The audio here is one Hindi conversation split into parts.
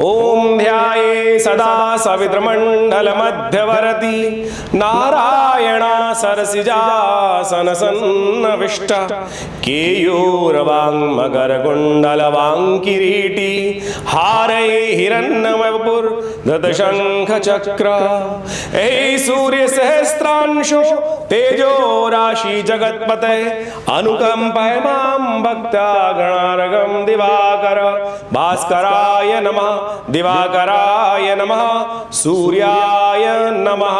ओम ध्याये सदा सवित्रमंडल मध्यवर्ती नारायणा सरसिजासन सन्नविष्ट केयूरवांग मकर कुंडल वांग किरीटी हारे हिरण्यमपुर धत शंख चक्र ऐ सूर्य सहस्त्रांशो तेजो राशि जगतपते अनुकंपय मां भक्ता गणार्गम दिवाकर भास्कराय नमः दिवाकराय नमः सूर्याय नमः।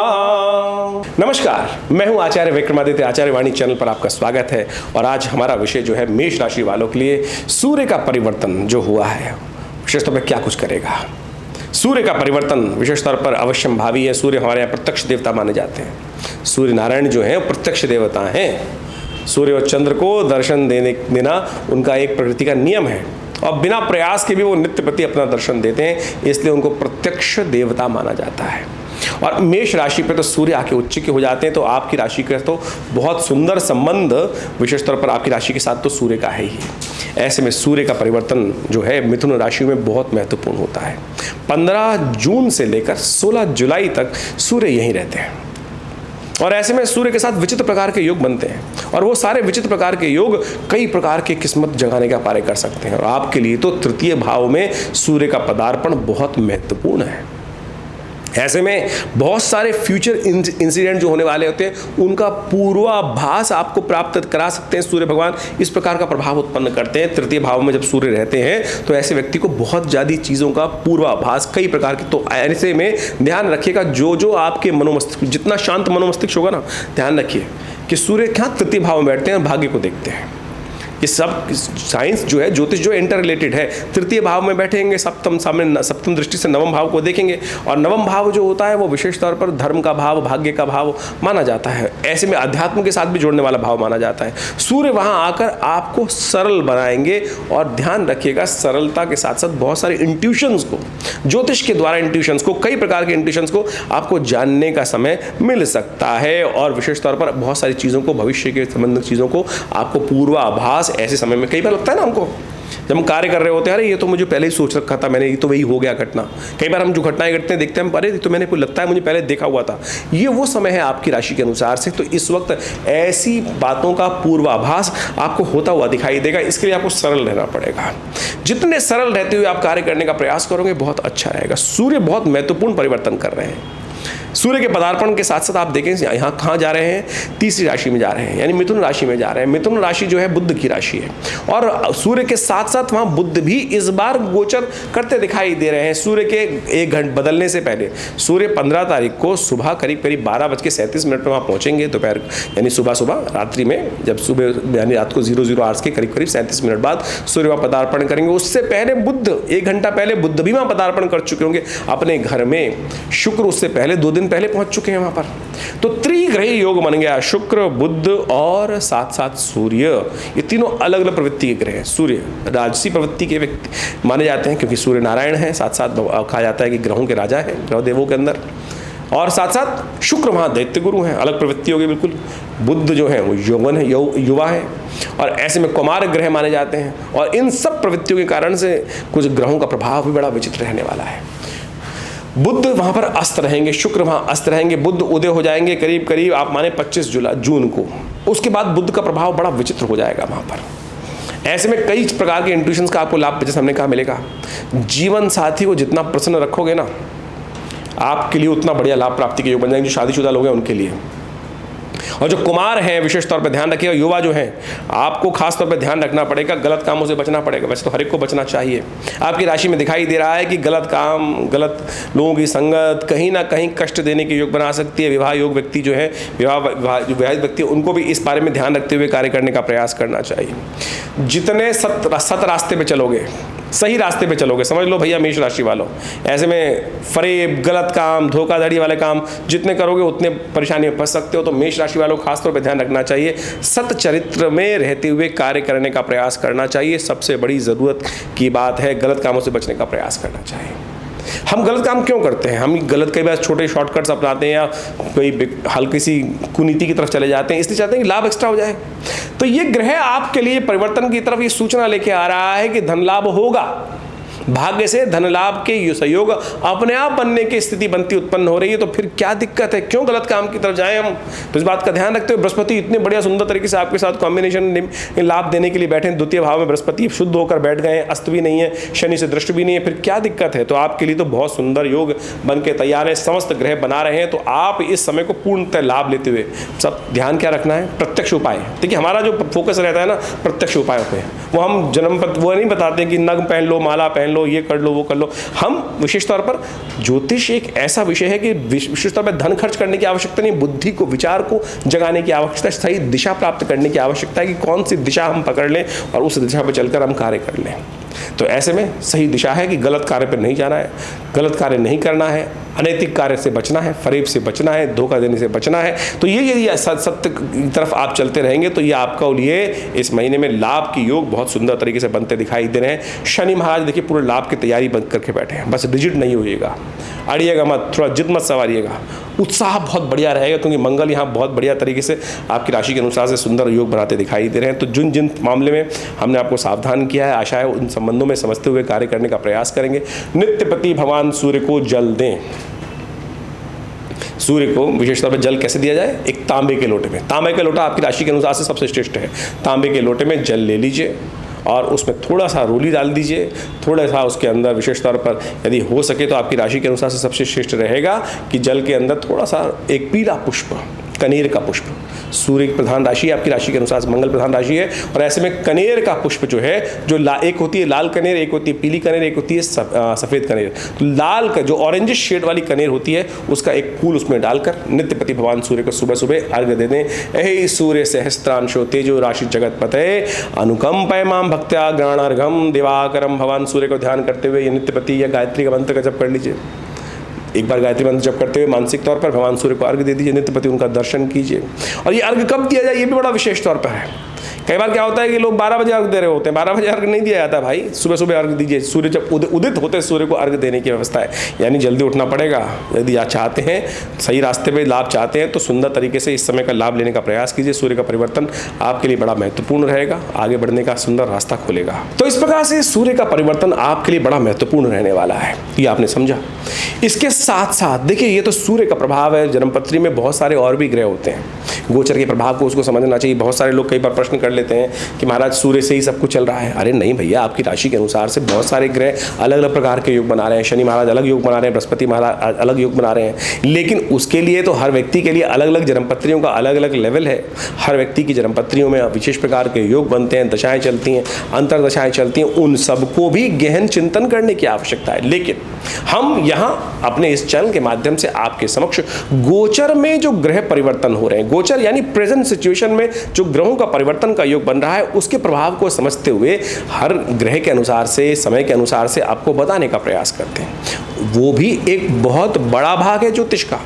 नमस्कार, मैं हूं आचार्य विक्रमादित्य। आचार्य वाणी चैनल पर आपका स्वागत है। और आज हमारा विषय जो है मेष राशि वालों के लिए सूर्य का परिवर्तन जो हुआ है विशेष तौर पर क्या कुछ करेगा। सूर्य का परिवर्तन विशेष तौर पर अवश्यम भावी है। सूर्य हमारे यहाँ प्रत्यक्ष देवता माने जाते हैं। सूर्य नारायण जो हैं प्रत्यक्ष देवता हैं। सूर्य और चंद्र को दर्शन देना उनका एक प्रकृति का नियम है और बिना प्रयास के भी वो नित्य प्रति अपना दर्शन देते हैं, इसलिए उनको प्रत्यक्ष देवता माना जाता है। और मेष राशि पे तो सूर्य आके उच्च के हो जाते हैं, तो आपकी राशि का तो बहुत सुंदर संबंध विशेष तौर पर आपकी राशि के साथ तो सूर्य का है ही। ऐसे में सूर्य का परिवर्तन जो है मिथुन राशि में बहुत महत्वपूर्ण होता है। 15 जून से लेकर 16 जुलाई तक सूर्य यहीं रहते हैं और ऐसे में सूर्य के साथ विचित्र प्रकार के योग बनते हैं और वो सारे विचित्र प्रकार के योग कई प्रकार के किस्मत जगाने का कार्य कर सकते हैं। और आपके लिए तो तृतीय भाव में सूर्य का पदार्पण बहुत महत्वपूर्ण है। ऐसे में बहुत सारे फ्यूचर इंसिडेंट जो होने वाले होते हैं उनका पूर्वाभास आपको प्राप्त करा सकते हैं। सूर्य भगवान इस प्रकार का प्रभाव उत्पन्न करते हैं। तृतीय भाव में जब सूर्य रहते हैं तो ऐसे व्यक्ति को बहुत ज़्यादा चीज़ों का पूर्वाभास कई प्रकार के, तो ऐसे में ध्यान रखिएगा जो आपके मनोमस्तिष्क जितना शांत मनोमस्तिष्क होगा ना, ध्यान रखिए कि सूर्य क्या तृतीय भाव में बैठते हैं, भाग्य को देखते हैं। ये सब साइंस जो है, ज्योतिष जो इंटर रिलेटेड है। तृतीय भाव में बैठेंगे, सप्तम दृष्टि से नवम भाव को देखेंगे और नवम भाव जो होता है वो विशेष तौर पर धर्म का भाव, भाग्य का भाव माना जाता है। ऐसे में अध्यात्म के साथ भी जोड़ने वाला भाव माना जाता है। सूर्य वहाँ आकर आपको सरल बनाएंगे और ध्यान रखिएगा सरलता के साथ साथ बहुत सारे इंट्यूशंस को, ज्योतिष के द्वारा इंट्यूशंस को, कई प्रकार के इंट्यूशंस को आपको जानने का समय मिल सकता है। और विशेष तौर पर बहुत सारी चीज़ों को, भविष्य के संबंधित चीज़ों को आपको पूर्वाभास ऐसे समय में कई बार लगता है ना हमको, जब हम कार्य कर रहे होते हैं, अरे ये तो मुझे पहले ही सोच रखा था मैंने, ये तो वही हो गया घटना। कई बार हम जो घटनाएं घटते हैं देखते हैं, अरे तो मैंने कोई लगता है मुझे पहले देखा हुआ था। ये वो समय है आपकी राशि के अनुसार से। तो इस वक्त ऐसी बातों का पूर्वाभास आपको होता हुआ दिखाई देगा। इसके लिए आपको सरल रहना पड़ेगा। जितने सरल रहते हुए आप कार्य करने का प्रयास करोगे बहुत अच्छा रहेगा। सूर्य बहुत महत्वपूर्ण परिवर्तन कर रहे हैं। सूर्य के पदार्पण के साथ साथ आप देखें यहाँ कहाँ जा रहे हैं, तीसरी राशि में जा रहे हैं, यानी मिथुन राशि में जा रहे हैं। मिथुन राशि जो है बुध की राशि है और सूर्य के साथ साथ वहाँ बुध भी इस बार गोचर करते दिखाई दे रहे हैं। सूर्य के 1 घंटे बदलने से पहले सूर्य 15 तारीख को सुबह करीब 12:37 पर वहाँ पहुँचेंगे दोपहर, यानी सुबह रात्रि में, जब सुबह यानी रात को 00 आवर्स के करीब 37 मिनट बाद सूर्य वहाँ पदार्पण करेंगे। उससे पहले बुध 1 घंटा पहले बुध भी वहाँ पदार्पण कर चुके होंगे अपने घर में। शुक्र उससे पहले 2 दिन पहले पहुंच चुके हैं वहां पर। तो त्रिग्रही योग बन गया, शुक्र, बुध और साथ साथ सूर्य। ये तीनों अलग अलग प्रवृत्ति के ग्रह हैं। सूर्य राजसी प्रवृत्ति के व्यक्ति माने जाते हैं क्योंकि सूर्य नारायण है, साथ साथ कहा जाता है कि ग्रहों के राजा है, ग्रह देवों के अंदर। और साथ साथ शुक्र वहाँ दैत्य गुरु हैं, अलग प्रवृत्ति होगी बिल्कुल। बुध जो है वो यौवन है, युवा है और ऐसे में कुमार ग्रह माने जाते हैं। और इन सब प्रवृत्तियों के कारण से कुछ ग्रहों का प्रभाव भी बड़ा विचित्र रहने वाला है। बुध वहाँ पर अस्त रहेंगे, शुक्र वहाँ अस्त रहेंगे, बुध उदय हो जाएंगे करीब आप माने 25 जून को। उसके बाद बुध का प्रभाव बड़ा विचित्र हो जाएगा वहाँ पर। ऐसे में कई प्रकार के इंट्यूशंस का आपको लाभ जैसे हमने कहा मिलेगा। जीवन साथी को जितना प्रसन्न रखोगे ना, आपके लिए उतना बढ़िया लाभ प्राप्ति के योग बन जाएंगे। जो शादीशुदा लोग हैं उनके लिए, और जो कुमार हैं विशेष तौर पर ध्यान रखिएगा। युवा जो हैं आपको खास तौर पर ध्यान रखना पड़ेगा, गलत कामों से बचना पड़ेगा। वैसे तो हर एक को बचना चाहिए। आपकी राशि में दिखाई दे रहा है कि गलत काम, गलत लोगों की संगत कहीं ना कहीं कष्ट देने के योग बना सकती है। विवाह योग व्यक्ति जो है, विवाहित व्यक्ति, उनको भी इस बारे में ध्यान रखते हुए कार्य करने का प्रयास करना चाहिए। जितने सत रास्ते पे चलोगे, सही रास्ते पे चलोगे, समझ लो भैया मेष राशि वालों, ऐसे में फरेब, गलत काम, धोखाधड़ी वाले काम जितने करोगे उतने परेशानी में फंस सकते हो। तो मेष राशि वालों को खासतौर पे ध्यान रखना चाहिए, सत चरित्र में रहते हुए कार्य करने का प्रयास करना चाहिए। सबसे बड़ी ज़रूरत की बात है, गलत कामों से बचने का प्रयास करना चाहिए। हम गलत काम क्यों करते हैं? हम गलत कई बार छोटे शॉर्टकट्स अपनाते हैं या कोई हल्की सी कुनीति की तरफ चले जाते हैं, इसलिए चाहते हैं कि लाभ एक्स्ट्रा हो जाए। तो ये ग्रह आपके लिए परिवर्तन की तरफ ये सूचना लेके आ रहा है कि धन लाभ होगा। भाग्य से धन लाभ के सहयोग अपने आप बनने की स्थिति बनती उत्पन्न हो रही है, तो फिर क्या दिक्कत है, क्यों गलत काम की तरफ जाएं हम। तो इस बात का ध्यान रखते हुए बृहस्पति इतने बढ़िया सुंदर तरीके से आपके साथ कॉम्बिनेशन लाभ देने के लिए बैठे हैं। द्वितीय भाव में बृहस्पति शुद्ध होकर बैठ गए हैं, अस्त भी नहीं है, शनि से दृष्टि भी नहीं है, फिर क्या दिक्कत है। तो आपके लिए तो बहुत सुंदर योग बन के तैयार है, समस्त ग्रह बना रहे हैं। तो आप इस समय को पूर्णतः लाभ लेते हुए सब ध्यान क्या रखना है, प्रत्यक्ष उपाय। देखिए हमारा जो फोकस रहता है ना प्रत्यक्ष उपायों पे, वो हम जन्म पर वो नहीं बताते कि नग पहन लो, माला पहन लो, ये कर लो, वो कर लो। हम विशेष तौर पर ज्योतिष एक ऐसा विषय है कि विशेष तौर पर धन खर्च करने की आवश्यकता नहीं, बुद्धि को, विचार को जगाने की आवश्यकता, सही दिशा प्राप्त करने की आवश्यकता है कि कौन सी दिशा हम पकड़ लें और उस दिशा पर चलकर हम कार्य कर लें। तो ऐसे में सही दिशा है कि गलत कार्य पर नहीं जाना है, गलत कार्य नहीं करना है, अनैतिक कार्य से बचना है, फरेब से बचना है, धोखा देने से बचना है। तो ये यदि सत्य की तरफ आप चलते रहेंगे तो ये आपका लिए इस महीने में लाभ की योग बहुत सुंदर तरीके से बनते दिखाई दे रहे हैं। शनि महाराज देखिए पूरे लाभ की तैयारी बंद करके बैठे हैं, बस रिजिड नहीं होइएगा, अड़िएगा मत, थोड़ा जिद मत सवारिएगा, उत्साह बहुत बढ़िया रहेगा क्योंकि मंगल यहाँ बहुत बढ़िया तरीके से आपकी राशि के अनुसार से सुंदर योग बनाते दिखाई दे रहे हैं। तो जिन जिन मामले में हमने आपको सावधान किया है, आशा है उन संबंधों में समझते हुए कार्य करने का प्रयास करेंगे। नित्यपति भगवान सूर्य को जल दें। सूर्य को विशेष तौर पर जल कैसे दिया जाए, एक तांबे के लोटे में, तांबे का लोटा आपकी राशि के अनुसार से सबसे श्रेष्ठ है। तांबे के लोटे में जल ले लीजिए और उसमें थोड़ा सा रोली डाल दीजिए, थोड़ा सा उसके अंदर विशेष तौर पर यदि हो सके तो आपकी राशि के अनुसार से सबसे श्रेष्ठ रहेगा कि जल के अंदर थोड़ा सा एक पीला पुष्प, कनेर का पुष्प, सूर्य की प्रधान राशि है, आपकी राशि के अनुसार मंगल प्रधान राशि है, और ऐसे में कनेर का पुष्प जो है, जो एक होती है लाल कनेर, एक होती है पीली कनेर, एक होती है सफ़ेद कनेर। तो लाल का जो ऑरेंज शेड वाली कनेर होती है उसका एक फूल उसमें डालकर नित्यपति भगवान सूर्य को सुबह सुबह अर्घ्य दे दें। ऐ सूर्य सहस्त्रांशो तेजो राशि जगतपते अनुकंपय माम भक्त्या ग्रहणार्घम दिवाकरम। भगवान सूर्य को ध्यान करते हुए ये नित्यपति या गायत्री का मंत्र का जप कर लीजिए। एक बार गायत्री मंत्र जप करते हुए मानसिक तौर पर भगवान सूर्य को अर्घ्य दे दीजिए, नित्यपति उनका दर्शन कीजिए। और ये अर्घ्य कब दिया जाए ये भी बड़ा विशेष तौर पर है। कई बार क्या होता है कि लोग 12 बजे अर्घ्य दे रहे होते हैं, 12 बजे अर्घ्य नहीं दिया जाता भाई, सुबह सुबह अर्घ्य दीजिए। सूर्य जब उदित होते सूर्य को अर्घ्य देने की व्यवस्था है, यानी जल्दी उठना पड़ेगा। यदि आप चाहते हैं सही रास्ते पे लाभ चाहते हैं तो सुंदर तरीके से इस समय का लाभ लेने का प्रयास कीजिए। सूर्य का परिवर्तन आपके लिए बड़ा महत्वपूर्ण रहेगा, आगे बढ़ने का सुंदर रास्ता खोलेगा। तो इस प्रकार से सूर्य का परिवर्तन आपके लिए बड़ा महत्वपूर्ण रहने वाला है, ये आपने समझा। इसके साथ साथ देखिए ये तो सूर्य का प्रभाव है, जन्मपत्री में बहुत सारे और भी ग्रह होते हैं, गोचर के प्रभाव को उसको समझना चाहिए। बहुत सारे लोग कई बार प्रश्न कर लेते हैं कि महाराज सूर्य से ही सब कुछ चल रहा है। अरे नहीं भैया, आपकी राशि के अनुसार से बहुत सारे ग्रह अलग अलग प्रकार के योग बना रहे हैं। शनि महाराज अलग योग बना रहे हैं, बृहस्पति महाराज अलग योग बना रहे हैं, लेकिन उसके लिए तो हर व्यक्ति के लिए अलग अलग जन्मपत्रियों का अलग अलग लेवल है। हर व्यक्ति की जन्मपत्रियों में विशेष प्रकार के योग बनते हैं, दशाएं चलती हैं, अंतरदशाएं चलती हैं, उन सबको भी गहन चिंतन करने की आवश्यकता है। लेकिन हम यहाँ अपने इस चैनल के माध्यम से आपके समक्ष गोचर में जो ग्रह परिवर्तन हो रहे हैं, गोचर यानी प्रेजेंट सिचुएशन में जो ग्रहों का परिवर्तन का योग बन रहा है, उसके प्रभाव को समझते हुए हर ग्रह के अनुसार से, समय के अनुसार से आपको बताने का प्रयास करते हैं। वो भी एक बहुत बड़ा भाग है ज्योतिष का,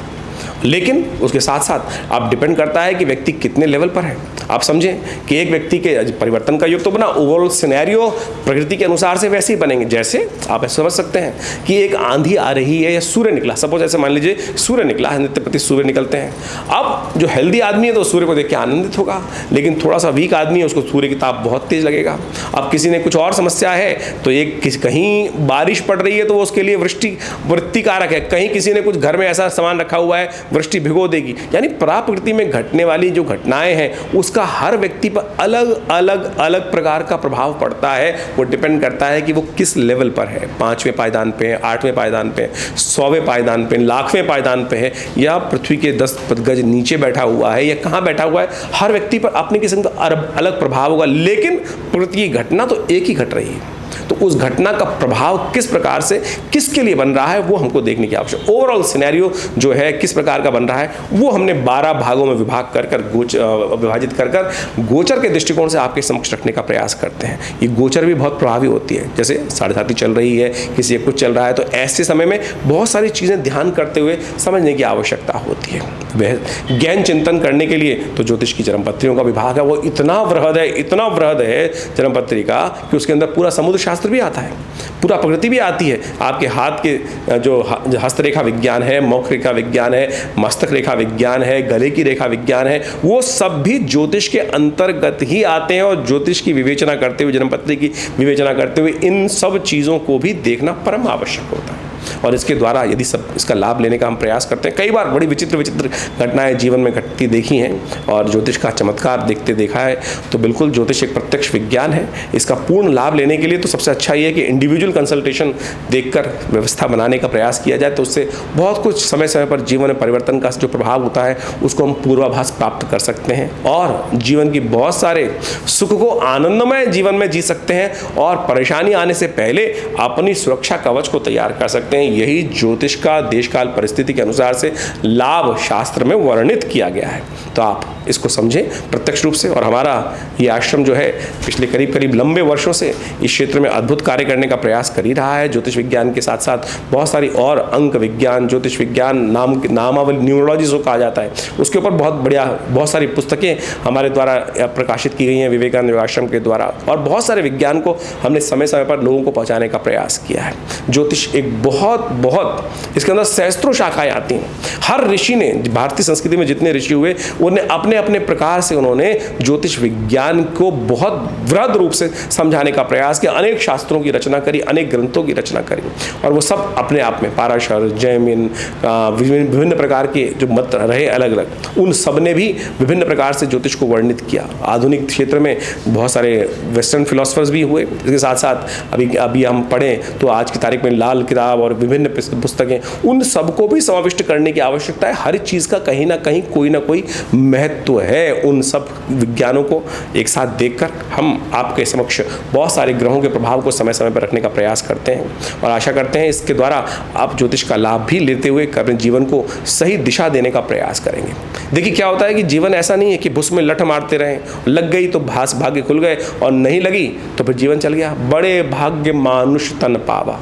लेकिन उसके साथ साथ आप डिपेंड करता है कि व्यक्ति कितने लेवल पर है। आप समझें कि एक व्यक्ति के परिवर्तन का योग तो बना, ओवरऑल सिनेरियो प्रकृति के अनुसार से वैसे ही बनेंगे। जैसे आप समझ सकते हैं कि एक आंधी आ रही है या सूर्य निकला, सपोज ऐसे मान लीजिए सूर्य निकला है, नित्यपति सूर्य निकलते हैं। अब जो हेल्दी आदमी है तो सूर्य को देख के आनंदित होगा, लेकिन थोड़ा सा वीक आदमी है उसको सूर्य की ताप बहुत तेज लगेगा। अब किसी ने कुछ और समस्या है तो एक कहीं बारिश पड़ रही है तो वो उसके लिए वृत्तिकारक है, कहीं किसी ने कुछ घर में ऐसा सामान रखा हुआ है वृष्टि भिगो देगी। यानी प्रकृति में घटने वाली जो घटनाएं हैं उसका हर व्यक्ति पर अलग अलग अलग प्रकार का प्रभाव पड़ता है। वो डिपेंड करता है कि वो किस लेवल पर है, 5वें पायदान पे है, 8वें पायदान पे, 100वें पायदान पे, 1,00,000वें पायदान पे है, या पृथ्वी के 10 गज नीचे बैठा हुआ है, या कहाँ बैठा हुआ है। हर व्यक्ति पर अपने किस्म का अलग प्रभाव होगा, लेकिन प्रकृति की घटना तो एक ही घट रही है। तो उस घटना का प्रभाव किस प्रकार से किसके लिए बन रहा है वो हमको देखने की आवश्यकता। ओवरऑल सिनेरियो जो है किस प्रकार का बन रहा है वो हमने 12 भागों में विभाजित कर गोचर के दृष्टिकोण से आपके समक्ष रखने का प्रयास करते हैं। ये गोचर भी बहुत प्रभावी होती है, जैसे 7.5 चल रही है, किसी कुछ चल रहा है, तो ऐसे समय में बहुत सारी चीज़ें ध्यान करते हुए समझने की आवश्यकता होती है। वह गहन चिंतन करने के लिए तो ज्योतिष की जन्मपत्रियों का विभाग है, वो इतना वृहद है जन्मपत्री का कि उसके अंदर पूरा समुद्र शास्त्र भी आता है, पूरा प्रकृति भी आती है। आपके हाथ के जो हस्तरेखा विज्ञान है, मुख रेखा विज्ञान है, मस्तक रेखा विज्ञान है, गले की रेखा विज्ञान है, वो सब भी ज्योतिष के अंतर्गत ही आते हैं। और ज्योतिष की विवेचना करते हुए, जन्मपत्री की विवेचना करते हुए इन सब चीज़ों को भी देखना परम आवश्यक होता है। और इसके द्वारा यदि सब इसका लाभ लेने का हम प्रयास करते हैं, कई बार बड़ी विचित्र विचित्र घटनाएं जीवन में घटती देखी हैं और ज्योतिष का चमत्कार देखा है, तो बिल्कुल ज्योतिष एक प्रत्यक्ष विज्ञान है। इसका पूर्ण लाभ लेने के लिए तो सबसे अच्छा ये है कि इंडिविजुअल कंसल्टेशन देखकर व्यवस्था बनाने का प्रयास किया जाए, तो उससे बहुत कुछ समय समय पर जीवन में परिवर्तन का जो प्रभाव होता है उसको हम पूर्वाभास प्राप्त कर सकते हैं और जीवन की बहुत सारे सुख को आनंदमय जीवन में जी सकते हैं और परेशानी आने से पहले अपनी सुरक्षा कवच को तैयार कर सकते हैं। यही ज्योतिष का देशकाल परिस्थिति के अनुसार से लाभ शास्त्र में वर्णित किया गया है। तो आप इसको समझें प्रत्यक्ष रूप से। और हमारा ये आश्रम जो है पिछले करीब करीब लंबे वर्षों से इस क्षेत्र में अद्भुत कार्य करने का प्रयास कर ही रहा है। ज्योतिष विज्ञान के साथ साथ बहुत सारी और अंक विज्ञान, ज्योतिष विज्ञान, नामावली, न्यूमरोलॉजी जो कहा जाता है, उसके ऊपर बहुत सारी पुस्तकें हमारे द्वारा प्रकाशित की गई हैं विवेकानंद योगाश्रम के द्वारा। और बहुत सारे विज्ञान को हमने समय समय पर लोगों को पहुँचाने का प्रयास किया है। ज्योतिष एक बहुत इसके अंदर सहस्त्रों शाखाएं आती हैं। हर ऋषि ने, भारतीय संस्कृति में जितने ऋषि हुए, उन्हें अपने अपने प्रकार से उन्होंने ज्योतिष विज्ञान को बहुत वृहद रूप से समझाने का प्रयास किया। अनेक शास्त्रों की रचना करी, अनेक ग्रंथों की रचना करी और वो सब अपने आप में पाराशर, जैमिन, विभिन्न प्रकार के जो मत रहे अलग अलग, उन सब ने भी विभिन्न प्रकार से ज्योतिष को वर्णित किया। आधुनिक क्षेत्र में बहुत सारे वेस्टर्न फिलोसफर्स भी हुए। इसके साथ साथ अभी हम पढ़ें तो आज की तारीख में लाल किताब और विभिन्न पुस्तकें, उन सबको भी समाविष्ट करने की आवश्यकता है। हर चीज़ का कहीं ना कहीं कोई ना कोई महत्व है। उन सब विज्ञानों को एक साथ देखकर हम आपके समक्ष बहुत सारे ग्रहों के प्रभाव को समय समय पर रखने का प्रयास करते हैं और आशा करते हैं इसके द्वारा आप ज्योतिष का लाभ भी लेते हुए अपने जीवन को सही दिशा देने का प्रयास करेंगे। देखिए क्या होता है कि जीवन ऐसा नहीं है कि भुस में लठ मारते रहें, लग गई तो भाग्य खुल गए और नहीं लगी तो फिर जीवन चल गया। बड़े भाग्य मानुष तन पावा,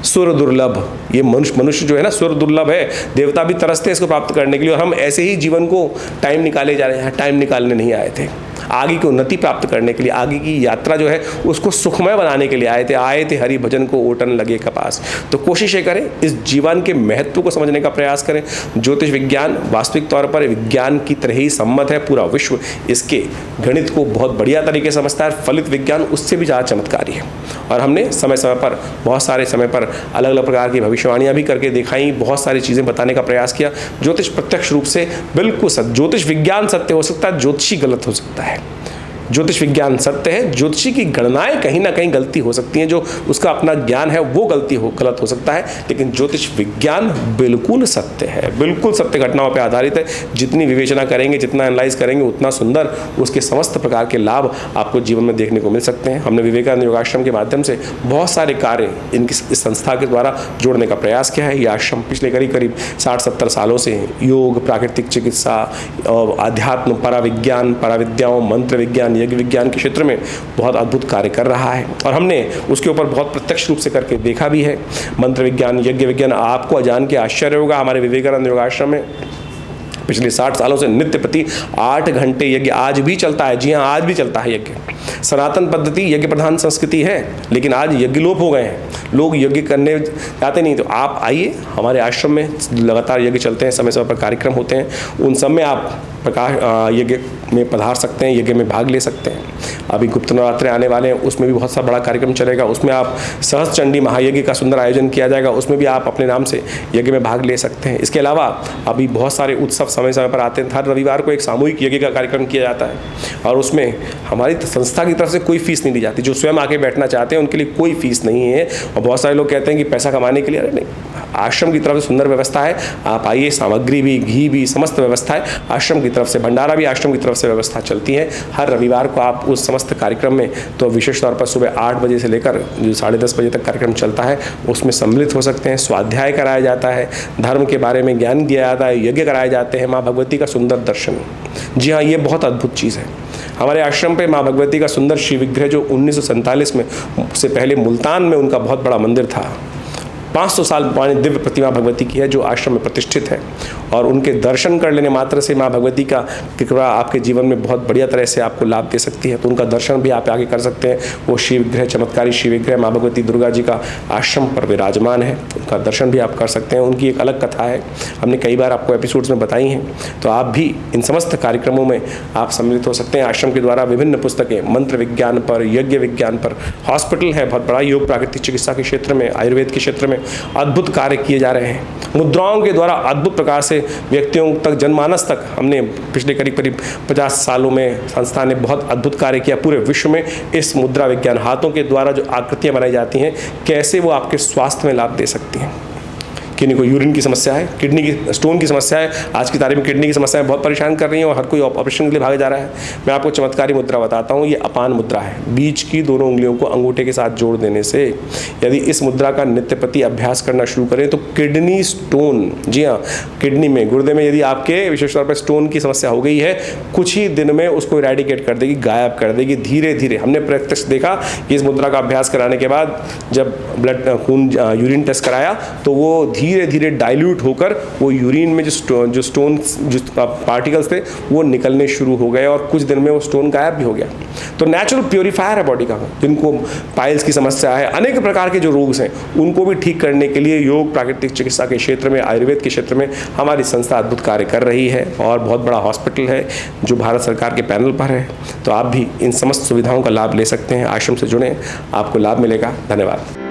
सुर दुर्लभ। ये मनुष्य जो है ना, सुर दुर्लभ है। देवता भी तरसते हैं इसको प्राप्त करने के लिए और हम ऐसे ही जीवन को टाइम निकाले जा रहे हैं। टाइम निकालने नहीं आए थे, आगे की उन्नति प्राप्त करने के लिए, आगे की यात्रा जो है उसको सुखमय बनाने के लिए आए थे हरि भजन को ओटन लगे कपास। तो कोशिश ये करें, इस जीवन के महत्व को समझने का प्रयास करें। ज्योतिष विज्ञान वास्तविक तौर पर विज्ञान की तरह ही सम्मत है। पूरा विश्व इसके गणित को बहुत बढ़िया तरीके से समझता है। फलित विज्ञान उससे भी ज़्यादा चमत्कारी है और हमने समय समय पर बहुत सारे समय पर अलग अलग प्रकार की भविष्यवाणियाँ भी करके दिखाई, बहुत सारी चीज़ें बताने का प्रयास किया। ज्योतिष प्रत्यक्ष रूप से बिल्कुल सत्य, ज्योतिष विज्ञान सत्य हो सकता है, ज्योतिषी गलत हो सकता है। ज्योतिष विज्ञान सत्य है, ज्योतिषी की गणनाएं कहीं ना कहीं गलती हो सकती हैं, जो उसका अपना ज्ञान है वो गलत हो सकता है, लेकिन ज्योतिष विज्ञान बिल्कुल सत्य है, बिल्कुल सत्य घटनाओं पर आधारित है। जितनी विवेचना करेंगे, जितना एनालाइज करेंगे, उतना सुंदर उसके समस्त प्रकार के लाभ आपको जीवन में देखने को मिल सकते हैं। हमने विवेकानंद योगाश्रम के माध्यम से बहुत सारे कार्य इस संस्था के द्वारा जोड़ने का प्रयास किया है। ये आश्रम पिछले करीब 60-70 सालों से योग, प्राकृतिक चिकित्सा, आध्यात्म, पराविज्ञान, पराविद्याओं, मंत्र विज्ञान, यज्ञ विज्ञान के क्षेत्र में बहुत अद्भुत कार्य कर रहा है और हमने उसके ऊपर बहुत प्रत्यक्ष रूप से करके देखा भी है। मंत्र विज्ञान, यज्ञ विज्ञान, आपको जान के आश्चर्य होगा, हमारे विवेकानंद योगाश्रम में पिछले 60 सालों से नित्य प्रति 8 घंटे यज्ञ आज भी चलता है। जी हाँ, आज भी चलता है यज्ञ। सनातन पद्धति यज्ञ प्रधान संस्कृति है, लेकिन आज यज्ञ लोप हो गए हैं, लोग यज्ञ करने जाते नहीं। तो आप आइए, हमारे आश्रम में लगातार यज्ञ चलते हैं, समय समय पर कार्यक्रम होते हैं, उन सब में आप यज्ञ में पधार सकते हैं, यज्ञ में भाग ले सकते हैं। अभी गुप्त नवरात्रे आने वाले हैं, उसमें भी बहुत सा बड़ा कार्यक्रम चलेगा। उसमें आप सहस्त्र चंडी महायज्ञ का सुंदर आयोजन किया जाएगा, उसमें भी आप अपने नाम से यज्ञ में भाग ले सकते हैं। इसके अलावा अभी बहुत सारे उत्सव समय समय पर आते हैं। हर रविवार को एक सामूहिक यज्ञ का कार्यक्रम किया जाता है और उसमें हमारी संस्था की तरफ से कोई फीस नहीं ली जाती। जो स्वयं आके बैठना चाहते हैं उनके लिए कोई फीस नहीं है। और बहुत सारे लोग कहते हैं कि पैसा कमाने के लिए, अरे नहीं, आश्रम की तरफ से सुंदर व्यवस्था है। आप आइए, सामग्री भी, घी भी, समस्त व्यवस्था है आश्रम की तरफ से, भंडारा भी आश्रम की तरफ से व्यवस्था चलती है। हर रविवार को आप उस समस्त कार्यक्रम में, तो विशेष तौर पर सुबह 8 बजे से लेकर जो 10:30 बजे तक कार्यक्रम चलता है, उसमें सम्मिलित हो सकते हैं। स्वाध्याय कराया जाता है, धर्म के बारे में ज्ञान दिया जाता है, यज्ञ कराए जाते हैं, माँ भगवती का सुंदर दर्शन। जी हाँ, ये बहुत अद्भुत चीज़ है। हमारे आश्रम पे माँ भगवती का सुंदर शिव विग्रह, जो 1947 में से पहले मुल्तान में उनका बहुत बड़ा मंदिर था, 500 साल पुरानी दिव्य प्रतिमा भगवती की है जो आश्रम में प्रतिष्ठित है, और उनके दर्शन कर लेने मात्र से माँ भगवती का कृपा आपके जीवन में बहुत बढ़िया तरह से आपको लाभ दे सकती है। तो उनका दर्शन भी आप आगे कर सकते हैं। वो शिव विग्रह, चमत्कारी शिव विग्रह माँ भगवती दुर्गा जी का आश्रम पर विराजमान है, उनका दर्शन भी आप कर सकते हैं। उनकी एक अलग कथा है, हमने कई बार आपको एपिसोड्स में बताई हैं, तो आप भी इन समस्त कार्यक्रमों में आप सम्मिलित हो सकते हैं। आश्रम के द्वारा विभिन्न पुस्तकें मंत्र विज्ञान पर, यज्ञ विज्ञान पर, हॉस्पिटल है बहुत बड़ा, योग प्राकृतिक चिकित्सा के क्षेत्र में, आयुर्वेद के क्षेत्र में अद्भुत कार्य किए जा रहे हैं। मुद्राओं के द्वारा अद्भुत प्रकार से व्यक्तियों तक, जनमानस तक हमने पिछले करीब 50 सालों में संस्था ने बहुत अद्भुत कार्य किया। पूरे विश्व में इस मुद्रा विज्ञान, हाथों के द्वारा जो आकृतियां बनाई जाती हैं, कैसे वो आपके स्वास्थ्य में लाभ दे सकती हैं। किन्हीं को यूरिन की समस्या है, किडनी की स्टोन की समस्या है, आज की तारीख में किडनी की समस्या बहुत परेशान कर रही है और हर कोई ऑपरेशन के लिए भागे जा रहा है। मैं आपको चमत्कारी मुद्रा बताता हूँ, ये अपान मुद्रा है। बीच की दोनों उंगलियों को अंगूठे के साथ जोड़ देने से यदि इस मुद्रा का नित्य प्रति अभ्यास करना शुरू करें तो किडनी स्टोन, जी हाँ, किडनी में, गुर्दे में यदि आपके विशेष तौर पर स्टोन की समस्या हो गई है, कुछ ही दिन में उसको इरेडिकेट कर देगी, गायब कर देगी धीरे धीरे। हमने प्रत्यक्ष देखा कि इस मुद्रा का अभ्यास कराने के बाद जब ब्लड खून यूरिन टेस्ट कराया तो वो धीरे धीरे डाइल्यूट होकर वो यूरिन में जो स्टोन जो पार्टिकल्स थे वो निकलने शुरू हो गए और कुछ दिन में वो स्टोन गायब भी हो गया। तो नेचुरल प्योरीफायर है बॉडी का। जिनको पाइल्स की समस्या है, अनेक प्रकार के जो रोग हैं, उनको भी ठीक करने के लिए योग प्राकृतिक चिकित्सा के क्षेत्र में, आयुर्वेद के क्षेत्र में हमारी संस्था अद्भुत कार्य कर रही है और बहुत बड़ा हॉस्पिटल है जो भारत सरकार के पैनल पर है। तो आप भी इन समस्त सुविधाओं का लाभ ले सकते हैं। आश्रम से जुड़ें, आपको लाभ मिलेगा। धन्यवाद।